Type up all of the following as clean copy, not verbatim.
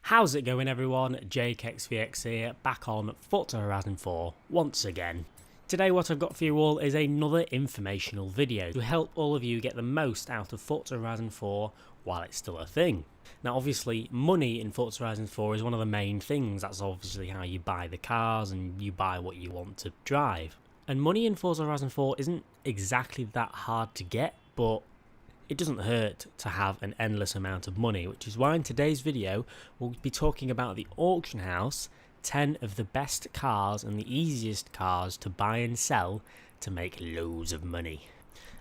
How's it going everyone? QrfVizwNuY here, back on Forza Horizon 4 once again. Today what I've got for you all is another informational video to help all of you get the most out of Forza Horizon 4 while it's still a thing. Now obviously money in Forza Horizon 4 is one of the main things. That's obviously how you buy the cars and you buy what you want to drive. And money in Forza Horizon 4 isn't exactly that hard to get, but it doesn't hurt to have an endless amount of money, which is why in today's video we'll be talking about the auction house, 10 of the best cars and the easiest cars to buy and sell to make loads of money.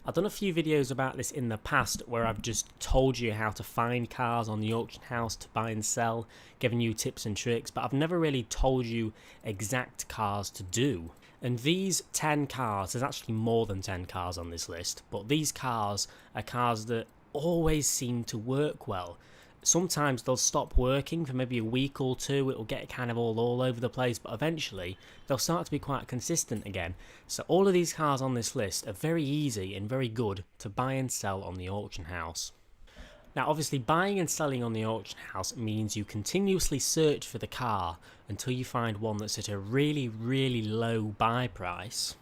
I've done a few videos about this in the past where I've just told you how to find cars on the auction house to buy and sell, giving you tips and tricks, but I've never really told you exact cars to do. And these 10 cars, there's actually more than 10 cars on this list, but these cars are cars that always seem to work well. Sometimes they'll stop working for maybe a week or two, it'll get kind of all over the place, but eventually they'll start to be quite consistent again. So all of these cars on this list are very easy and very good to buy and sell on the auction house. Now obviously buying and selling on the auction house means you continuously search for the car until you find one that's at a really low buy price.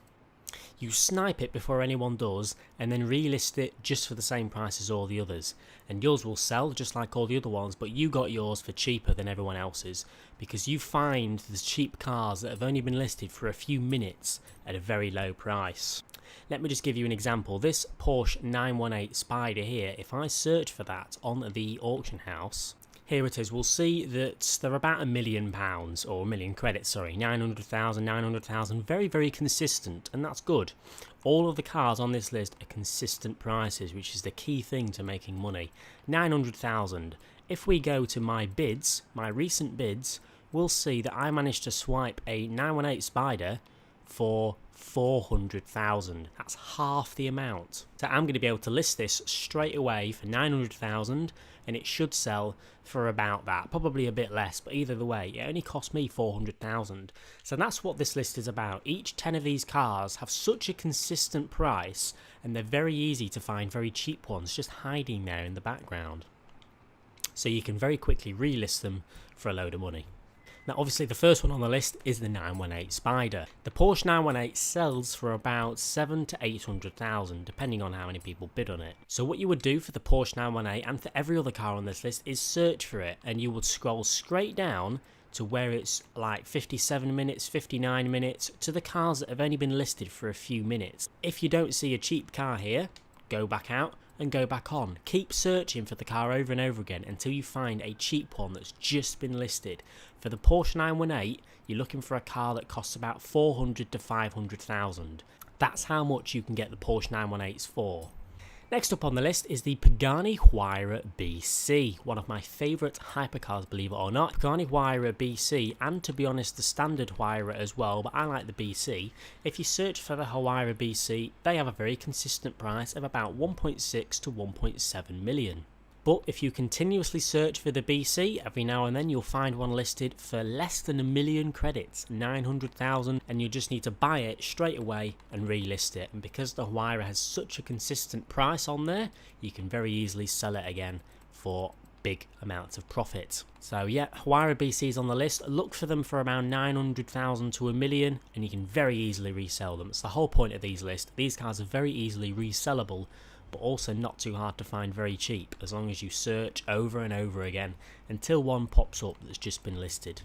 You snipe it before anyone does and then relist it just for the same price as all the others. And yours will sell just like all the other ones, but you got yours for cheaper than everyone else's because you find the cheap cars that have only been listed for a few minutes at a very low price. Let me just give you an example. This Porsche 918 Spider here, if I search for that on the auction house, here it is, we'll see that they're about £1 million, or 1 million credits, sorry, 900,000, very consistent, and that's good. All of the cars on this list are consistent prices, which is the key thing to making money. 900,000. If we go to my bids, my recent bids, we'll see that I managed to swipe a 918 Spider for 400,000. That's half the amount. So I'm going to be able to list this straight away for 900,000 and it should sell for about that, probably a bit less, but either way it only cost me 400,000. So that's what this list is about. Each 10 of these cars have such a consistent price and they're very easy to find very cheap ones just hiding there in the background. So you can very quickly relist them for a load of money. Now obviously the first one on the list is the 918 Spider. The Porsche 918 sells for about 700,000 to 800,000 depending on how many people bid on it. So what you would do for the Porsche 918 and for every other car on this list is search for it, and you would scroll straight down to where it's like 57 minutes, 59 minutes, to the cars that have only been listed for a few minutes. If you don't see a cheap car here, go back out and go back on. Keep searching for the car over and over again until you find a cheap one that's just been listed. For the Porsche 918, you're looking for a car that costs about 400 to 500,000. That's how much you can get the Porsche 918s for. Next up on the list is the Pagani Huayra BC, one of my favourite hypercars, believe it or not. Pagani Huayra BC, and to be honest the standard Huayra as well, but I like the BC. If you search for the Huayra BC, they have a very consistent price of about 1.6 to 1.7 million. But if you continuously search for the BC, every now and then you'll find one listed for less than 1 million credits, 900,000, and you just need to buy it straight away and relist it. And because the Huayra has such a consistent price on there, you can very easily sell it again for big amounts of profit. So yeah, Huayra BCs on the list. Look for them for around 900,000 to 1 million, and you can very easily resell them. It's the whole point of these lists. These cars are very easily resellable, but also not too hard to find very cheap, as long as you search over and over again until one pops up that's just been listed.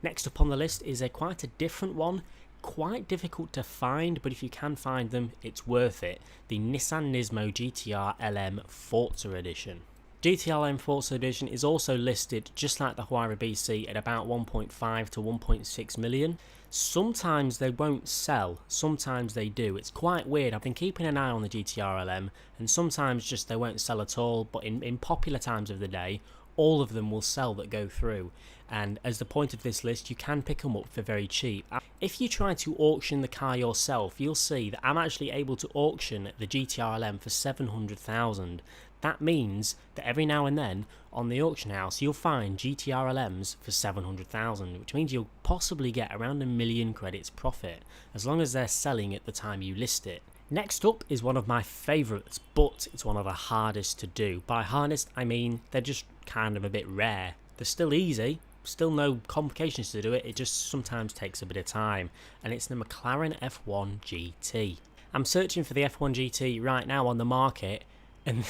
Next up on the list is quite a different one, quite difficult to find, but if you can find them it's worth it. The Nissan Nismo GTR LM Forza Edition. GTR LM Forza Edition is also listed just like the Huayra BC at about 1.5 to 1.6 million. Sometimes they won't sell, sometimes they do. It's quite weird. I've been keeping an eye on the GTR LM and sometimes just they won't sell at all, but in popular times of the day all of them will sell that go through, and as the point of this list you can pick them up for very cheap. If you try to auction the car yourself, you'll see that I'm actually able to auction the GTR LM for 700,000. That means that every now and then on the auction house you'll find GTR LMs for 700,000, which means you'll possibly get around 1 million credits profit as long as they're selling at the time you list it. Next up is one of my favourites, but it's one of the hardest to do. By hardest I mean they're just kind of a bit rare. They're still easy, still no complications to do it, it just sometimes takes a bit of time, and it's the McLaren F1 GT. I'm searching for the F1 GT right now on the market, and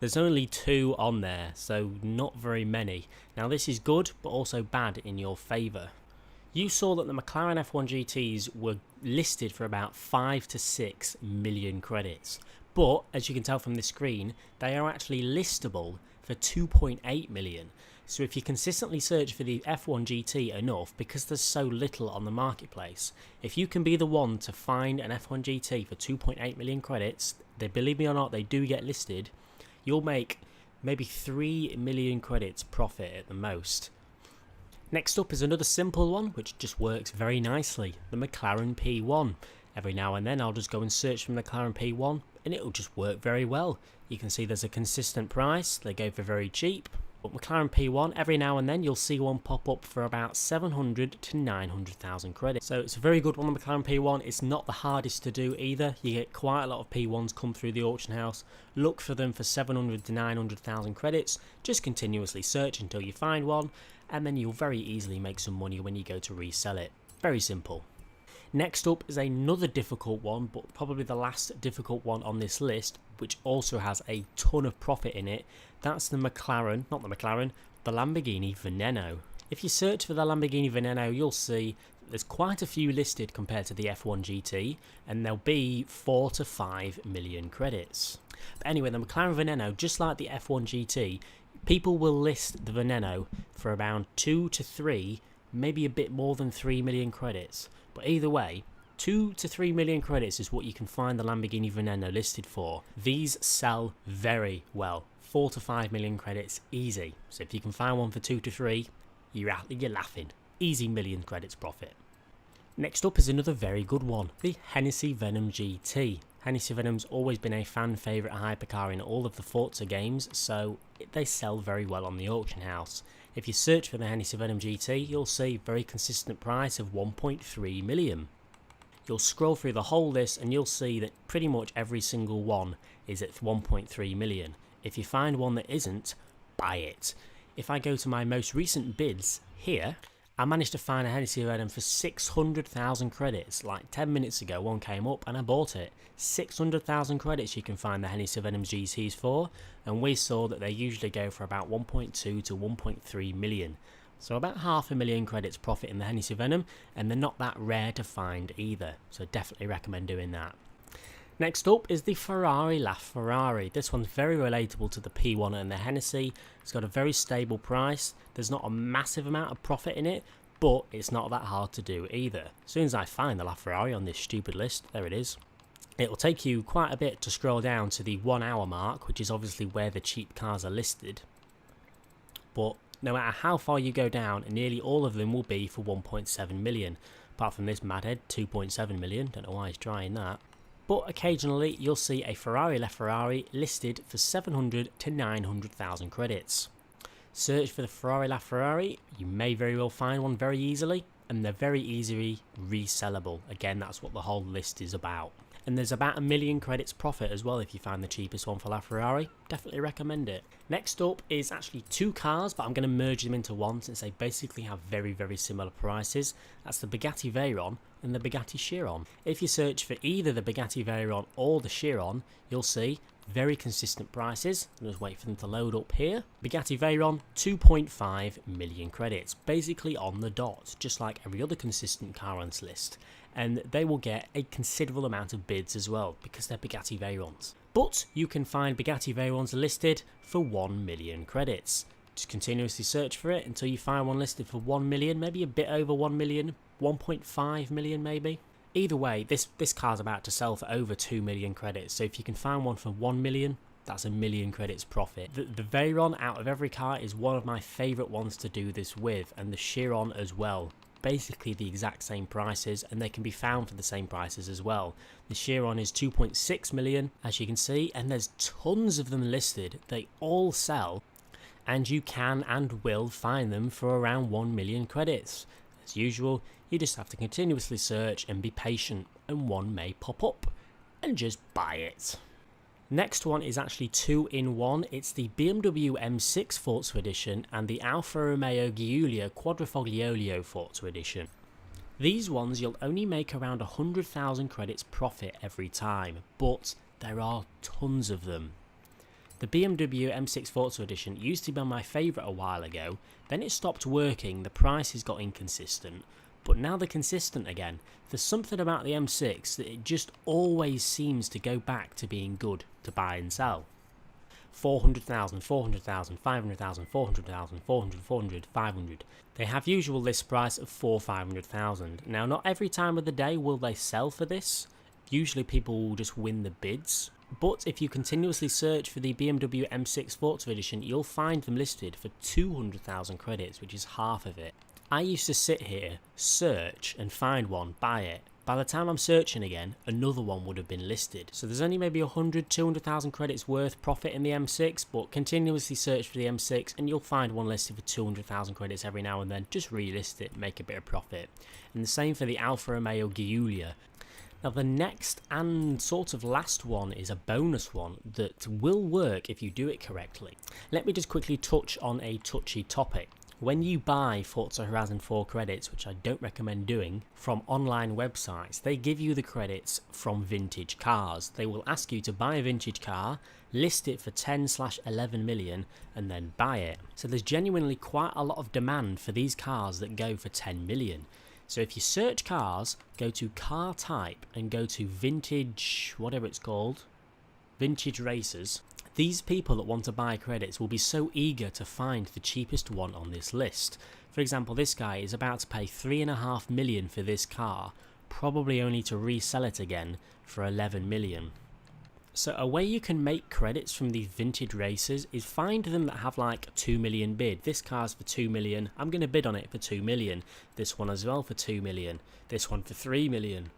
there's only 2 on there, so not very many. Now this is good, but also bad in your favour. You saw that the McLaren F1 GTs were listed for about 5 to 6 million credits, but as you can tell from the screen, they are actually listable for 2.8 million. So if you consistently search for the F1 GT enough, because there's so little on the marketplace, if you can be the one to find an F1 GT for 2.8 million credits, they, believe me or not, they do get listed, you'll make maybe 3 million credits profit at the most. Next up is another simple one, which just works very nicely, the McLaren P1. Every now and then I'll just go and search for McLaren P1, and it'll just work very well. You can see there's a consistent price, they go for very cheap. But McLaren P1, every now and then you'll see one pop up for about 700 to 900,000 credits. So it's a very good one, the McLaren P1. It's not the hardest to do either. You get quite a lot of P1s come through the auction house. Look for them for 700 to 900,000 credits. Just continuously search until you find one, and then you'll very easily make some money when you go to resell it. Very simple. Next up is another difficult one, but probably the last difficult one on this list, which also has a ton of profit in it. That's the McLaren, not the McLaren, the Lamborghini Veneno. If you search for the Lamborghini Veneno, you'll see there's quite a few listed compared to the F1 GT, and there'll be 4 to 5 million credits. But anyway, the McLaren Veneno, just like the F1 GT, people will list the Veneno for around 2 to 3, maybe a bit more than 3 million credits. But either way, 2 to 3 million credits is what you can find the Lamborghini Veneno listed for. These sell very well. 4 to 5 million credits, easy. So if you can find one for 2 to 3, you're laughing. Easy million credits profit. Next up is another very good one, the Hennessy Venom GT. Hennessy Venom's always been a fan favourite hypercar in all of the Forza games, so they sell very well on the auction house. If you search for the Hennessy Venom GT, you'll see a very consistent price of 1.3 million. You'll scroll through the whole list and you'll see that pretty much every single one is at 1.3 million. If you find one that isn't, buy it. If I go to my most recent bids here, I managed to find a Hennessy Venom for 600,000 credits. Like 10 minutes ago, one came up and I bought it. 600,000 credits you can find the Hennessy Venom GTs for, and we saw that they usually go for about 1.2 to 1.3 million. So about 500,000 credits profit in the Hennessy Venom, and they're not that rare to find either. So definitely recommend doing that. Next up is the Ferrari LaFerrari. This one's very relatable to the P1 and the Hennessy. It's got a very stable price. There's not a massive amount of profit in it, but it's not that hard to do either. As soon as I find the LaFerrari on this stupid list, there it is. It will take you quite a bit to scroll down to the 1 hour mark, which is obviously where the cheap cars are listed. But no matter how far you go down, nearly all of them will be for 1.7 million. Apart from this madhead, 2.7 million. Don't know why he's trying that. But occasionally you'll see a Ferrari LaFerrari listed for 700 to 900,000 credits. Search for the Ferrari LaFerrari, you may very well find one very easily, and they're very easily resellable. Again, that's what the whole list is about. And there's about 1 million credits profit as well if you find the cheapest one for LaFerrari. Definitely recommend it. Next up is actually 2 cars, but I'm going to merge them into one since they basically have very, very similar prices. That's the Bugatti Veyron and the Bugatti Chiron. If you search for either the Bugatti Veyron or the Chiron, you'll see very consistent prices. I'll just wait for them to load up here. Bugatti Veyron, 2.5 million credits, basically on the dot, just like every other consistent car on this list. And they will get a considerable amount of bids as well because they're Bugatti Veyrons. But you can find Bugatti Veyrons listed for 1 million credits. Just continuously search for it until you find one listed for 1 million, maybe a bit over 1 million, 1.5 million maybe. Either way, this car's about to sell for over 2 million credits, so if you can find one for 1 million, that's 1 million credits profit. The Veyron out of every car is one of my favourite ones to do this with, and the Chiron as well. Basically the exact same prices, and they can be found for the same prices as well. The Chiron is 2.6 million, as you can see, and there's tons of them listed. They all sell, and you can and will find them for around 1 million credits. As usual, you just have to continuously search and be patient, and one may pop up, and just buy it. Next one is actually 2 in 1. It's the BMW M6 Forza Edition and the Alfa Romeo Giulia Quadrifoglio Forza Edition. These ones you'll only make around 100,000 credits profit every time, but there are tons of them. The BMW M6 Forza Edition used to be my favourite a while ago, then it stopped working, the prices got inconsistent, but now they're consistent again. There's something about the M6 that it just always seems to go back to being good to buy and sell. 400,000, 400,000, 500,000, 400,000, 400, 400, 500. They have usual list price of 500,000. Now not every time of the day will they sell for this. Usually people will just win the bids. But if you continuously search for the BMW M6 Forza Edition, you'll find them listed for 200,000 credits, which is half of it. I used to sit here, search and find one, buy it. By the time I'm searching again, another one would have been listed. So there's only maybe 100, 200,000 credits worth profit in the M6, but continuously search for the M6 and you'll find one listed for 200,000 credits every now and then. Just relist it, make a bit of profit. And the same for the Alfa Romeo Giulia. Now the next and sort of last one is a bonus one that will work if you do it correctly. Let me just quickly touch on a touchy topic. When you buy Forza Horizon 4 credits, which I don't recommend doing, from online websites, they give you the credits from vintage cars. They will ask you to buy a vintage car, list it for 10/11 million, and then buy it. So there's genuinely quite a lot of demand for these cars that go for 10 million. So if you search cars, go to car type and go to vintage, whatever it's called, vintage racers. These people that want to buy credits will be so eager to find the cheapest one on this list. For example, this guy is about to pay 3.5 million for this car, probably only to resell it again for 11 million. So a way you can make credits from these vintage racers is find them that have like 2 million bid. This car's for 2 million, I'm going to bid on it for 2 million. This one as well for 2 million. This one for 3 million.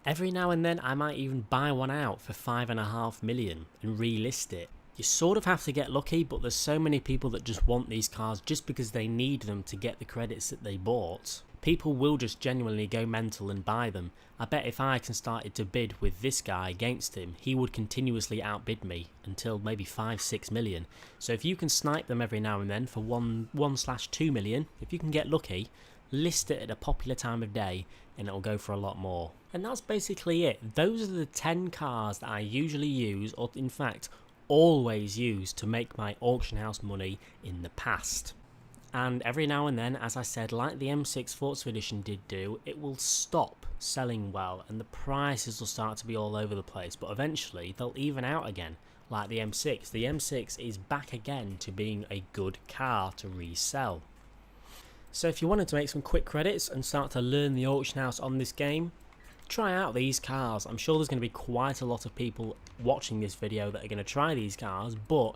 Every now and then I might even buy one out for 5.5 million and relist it. You sort of have to get lucky, but there's so many people that just want these cars just because they need them to get the credits that they bought. People will just genuinely go mental and buy them. I bet if I started to bid with this guy against him, he would continuously outbid me until maybe 5-6 million. So if you can snipe them every now and then for 1/2 million, if you can get lucky, list it at a popular time of day and it'll go for a lot more. And that's basically it. Those are the 10 cars that I usually use, or in fact always used to make my auction house money in the past. And every now and then, as I said, like the M6 Forza Edition did do, it will stop selling well and the prices will start to be all over the place, but eventually they'll even out again, like the M6. The M6 is back again to being a good car to resell. So if you wanted to make some quick credits and start to learn the auction house on this game, try out these cars. I'm sure there's going to be quite a lot of people watching this video that are going to try these cars, but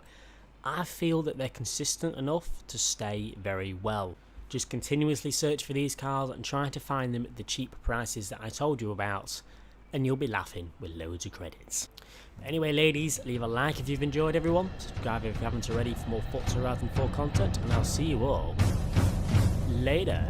I feel that they're consistent enough to stay very well. Just continuously search for these cars and try to find them at the cheap prices that I told you about, and you'll be laughing with loads of credits. But anyway, ladies, leave a like if you've enjoyed, everyone. Subscribe if you haven't already for more Forza Horizon 4 content, and I'll see you all later.